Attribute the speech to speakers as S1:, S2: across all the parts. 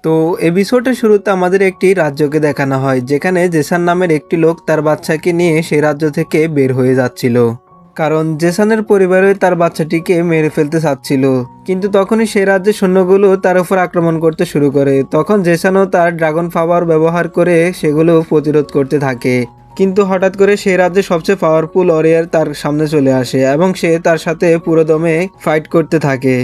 S1: তো এপিসোডের শুরুতে আমাদের একটি রাজ্যকে দেখানো হয়, যেখানে জেসান নামের একটি লোক তার বাচ্চাকে নিয়ে সেই রাজ্য থেকে বের হয়ে যাচ্ছিল, কারণ জেসানের পরিবারে তার বাচ্চাটিকে মেরে ফেলতে চাচ্ছিল। কিন্তু তখনই সেই রাজ্যের সৈন্যগুলো তার উপর আক্রমণ করতে শুরু করে। তখন জেসানও তার ড্রাগন পাওয়ার ব্যবহার করে সেগুলো প্রতিরোধ করতে থাকে। কিন্তু হঠাৎ করে সেই রাজ্যের সবচেয়ে পাওয়ারফুল ওয়ারিয়র তার সামনে চলে আসে এবং সে তার সাথে পুরোদমে ফাইট করতে থাকে।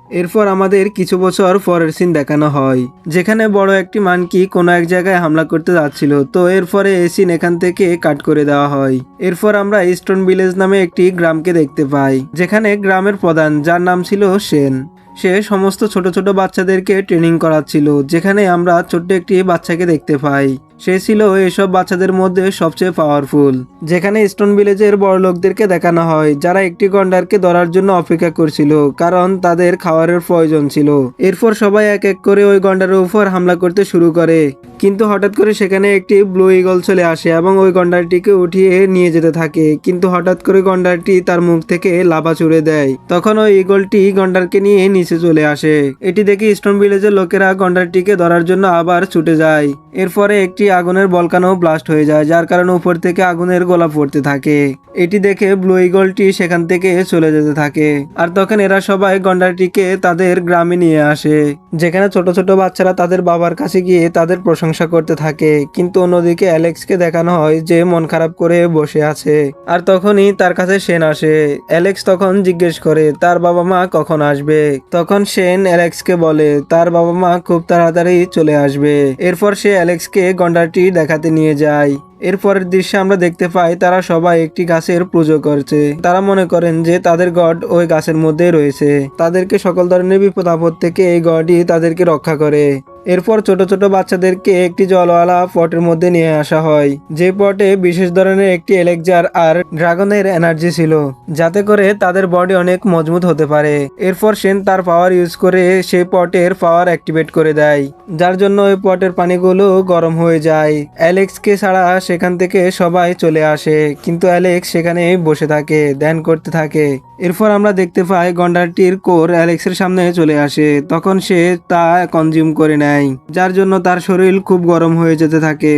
S1: এরপর আমাদের কিছু বছর পরের সিন দেখানো হয়, যেখানে বড় একটি মানকি কোনো এক জায়গায় হামলা করতে যাচ্ছিল। তো এরপরে এই সিন এখান থেকে কাট করে দেওয়া হয়। এরপর আমরা স্টোন ভিলেজ নামে একটি গ্রামকে দেখতে পাই, যেখানে গ্রামের প্রধান, যার নাম ছিল সেন, সে সমস্ত ছোট ছোট বাচ্চাদেরকে ট্রেনিং করাচ্ছিল। যেখানে আমরা ছোট্ট একটি বাচ্চাকে দেখতে পাই, সে ছিল এসব বাচ্চাদের মধ্যে সবচেয়ে পাওয়ারফুল। যেখানে স্টোন ভিলেজের বড় লোকদেরকে দেখানো হয়, যারা একটি গন্ডারকে ধরার জন্য অপেক্ষা করছিল, কারণ তাদের খাবারের প্রয়োজন ছিল। এরপর সবাই এক এক করে ওই গন্ডারের উপর হামলা করতে শুরু করে। কিন্তু হঠাৎ করে সেখানে একটি ব্লু ইগল চলে আসে এবং ওই গন্ডারটিকে উঠিয়ে নিয়ে যেতে থাকে। কিন্তু হঠাৎ করে গন্ডারটি তার মুখ থেকে লাভা ছুড়ে দেয়। তখন ওই ইগলটি গন্ডারকে নিয়ে নিচে চলে আসে। এটি দেখে স্টোন ভিলেজের লোকেরা গন্ডারটিকে ধরার জন্য আবার ছুটে যায়। এরপরে একটি আগুনের ভলকানো ব্লাস্ট হয়ে যায়, যার কারণে উপর থেকে আগুনের গোলা পড়তে থাকে। এটি দেখে ব্লু ইগলটি সেখান থেকে চলে যেতে থাকে। আর তখন এরা সবাই গন্ডারটিকে তাদের গ্রামে নিয়ে আসে, যেখানে ছোট ছোট বাচ্চারা তাদের বাবার কাছে গিয়ে তাদের প্রশংসা করতে থাকে। কিন্তু অন্যদিকে অ্যালেক্সকে দেখানো হয় যে মন খারাপ করে বসে আছে। আর তখনই তার কাছে সেন আসে। অ্যালেক্স তখন জিজ্ঞেস করে তার বাবা মা কখন আসবে। তখন সেন অ্যালেক্সকে বলে তার বাবা মা খুব তাড়াতাড়ি চলে আসবে। এরপর সে অ্যালেক্সকে গন্ডারটি দেখাতে নিয়ে যায়। এরপরের দৃশ্যে আমরা দেখতে পাই তারা সবাই একটি গাছের পুজো করছে। তারা মনে করেন যে তাদের গড ওই গাছের মধ্যে রয়েছে। তাদেরকে সকল ধরনের বিপদ আপদ থেকে এই গডই তাদেরকে রক্ষা করে। এরপর ছোট ছোট বাচ্চাদেরকে একটি জলওয়ালা পটের মধ্যে নিয়ে আসা হয়, যে পটে বিশেষ ধরনের একটি এলেকজার আর ড্রাগনের এনার্জি ছিল, যাতে করে তাদের বডি অনেক মজবুত হতে পারে। এরপর সেন তার পাওয়ার ইউজ করে সেই পটের পাওয়ার অ্যাক্টিভেট করে দেয়, যার জন্য ওই পটের পানিগুলো গরম হয়ে যায়। অ্যালেক্সকে ছাড়া সেখান থেকে সবাই চলে আসে, কিন্তু অ্যালেক্স সেখানে বসে থাকে, ধ্যান করতে থাকে। এরপর আমরা দেখতে পাই গন্ডারটির কোর অ্যালেক্সের সামনে চলে আসে। তখন সে তা কনজিউম করে নেয়, যার জন্য তার শরীর খুব গরম হয়ে যেতে থাকে।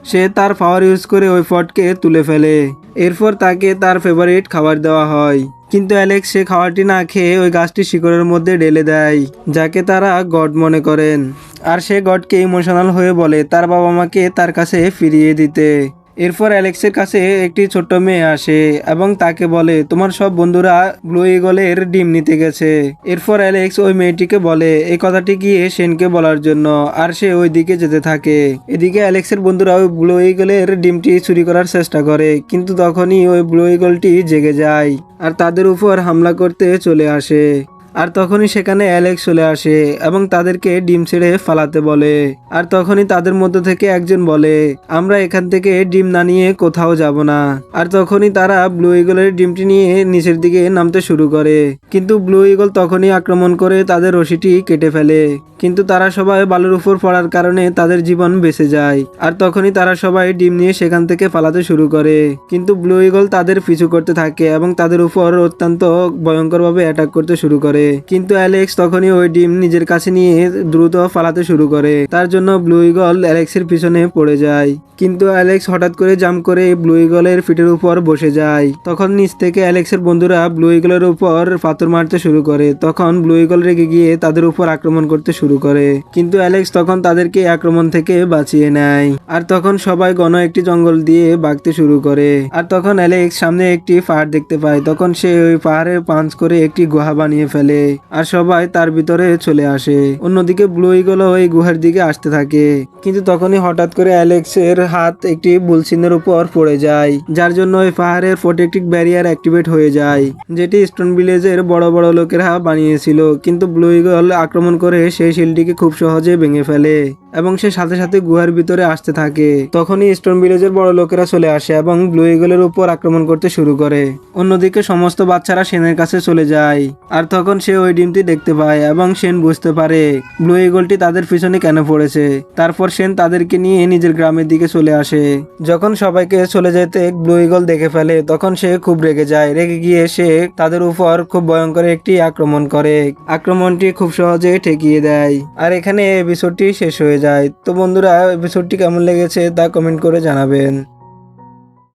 S1: সে তার পাওয়ার ইউজ করে ওই পটকে তুলে ফেলে। এরপর তাকে তার ফেভারিট খাবার দেওয়া হয়, কিন্তু অ্যালেক্স সে খাবারটি না খেয়ে ওই গাছটি শিকড়ের মধ্যে ঢেলে দেয়, যাকে তারা গড মনে করেন। আর সে গডকে ইমোশনাল হয়ে বলে তার বাবা মাকে তার কাছে ফিরিয়ে দিতে। এরপর অ্যালেক্সের কাছে একটি ছোট্ট মেয়ে আসে এবং তাকে বলে তোমার সব বন্ধুরা ব্লু ইগলের ডিম নিতে গেছে। এরপর অ্যালেক্স ওই মেয়েটিকে বলে এই কথাটি গিয়ে সেনকে বলার জন্য, আর সে ওই দিকে যেতে থাকে। এদিকে অ্যালেক্সের বন্ধুরা ওই ব্লু ইগলের ডিমটি চুরি করার চেষ্টা করে, কিন্তু তখনই ওই ব্লু ইগলটি জেগে যায় আর তাদের উপর হামলা করতে চলে আসে। আর তখনই সেখানে অ্যালেক্স চলে আসে এবং তাদেরকে ডিম ছেড়ে ফালাতে বলে। আর তখনই তাদের মধ্যে থেকে একজন বলে আমরা এখান থেকে ডিম না নিয়ে কোথাও যাব না। আর তখনই তারা ব্লু ইগলের ডিমটি নিয়ে নিচের দিকে নামতে শুরু করে, কিন্তু ব্লু ইগল তখনই আক্রমণ করে তাদের রশিটি কেটে ফেলে। কিন্তু তারা সবাই বালুর উপর পড়ার কারণে তাদের জীবন বেঁচে যায়। আর তখনই তারা সবাই ডিম নিয়ে সেখান থেকে পালাতে শুরু করে, কিন্তু ব্লু ইগল তাদের পিছু করতে থাকে এবং তাদের উপর অত্যন্ত ভয়ঙ্করভাবে অ্যাটাক করতে শুরু করে। কিন্তু অ্যালেক্স তখনই ওই ডিম নিজের কাছে নিয়ে দ্রুত পালাতে শুরু করে। তার জন্য ব্লু ইগল অ্যালেক্সের পিছনে পড়ে যায়, কিন্তু অ্যালেক্স হঠাৎ করে জাম্প করে ব্লু ইগলের পিঠের উপর বসে যায়। তখন নিচ থেকে অ্যালেক্সের বন্ধুরা ব্লু ইগলের উপর পাথর মারতে শুরু করে। তখন ব্লু ইগল রেগে গিয়ে তাদের উপর আক্রমণ করতে শুরু করে, কিন্তু অ্যালেক্স তখন তাদেরকে আক্রমণ থেকে বাঁচিয়ে নেয়। আর তখন সবাই ঘন একটি জঙ্গল দিয়ে ভাগতে শুরু করে। আর তখন অ্যালেক্স সামনে একটি পাহাড় দেখতে পায়। তখন সে ওই পাহাড়ে পাঞ্চ করে একটি গুহা বানিয়ে ফেলে, আর সবাই তার ভিতরে চলে আসে। অন্যদিকে ব্লু ইগল ওই গুহার দিকে আসতে থাকে, কিন্তু তখনই হঠাৎ করে অ্যালেক্সের হাত একটি বুলচিহ্নের উপর পড়ে যায়, যার জন্য ওই পাহাড়ের প্রোটেক্টিভ ব্যারিয়ার অ্যাক্টিভেট হয়ে যায়, যেটি স্টোন ভিলেজের বড় বড় লোকেরা বানিয়েছিল। কিন্তু ব্লু ইগল আক্রমণ করে সেই শিলটিকে খুব সহজে ভেঙে ফেলে এবং সে সাথে সাথে গুহার ভিতরে আসতে থাকে। তখনই স্টোন ভিলেজের বড় লোকেরা চলে আসে এবং ব্লু ইগলের উপর আক্রমণ করতে শুরু করে। অন্যদিকে সমস্ত বাচ্চারা সেনের কাছে চলে যায়। আর তখন সে ওই ডিমটি দেখতে পায় এবং সেন বুঝতে পারে ব্লু ইগলটি তাদের পিছনে কেন পড়েছে। তারপর সেন তাদেরকে নিয়ে নিজের গ্রামের দিকে চলে আসে। যখন সবাইকে চলে যেতে ব্লু ইগল দেখে ফেলে তখন সে খুব রেগে যায়। রেগে গিয়ে সে তাদের উপর খুব ভয়ঙ্কর একটি আক্রমণ করে। আক্রমণটি খুব সহজে ঠেকিয়ে দেয়। আর এখানে এপিসোডটি শেষ হয়ে যায়। তো বন্ধুরা, এপিসোডটি কেমন লেগেছে তা কমেন্ট করে জানাবেন।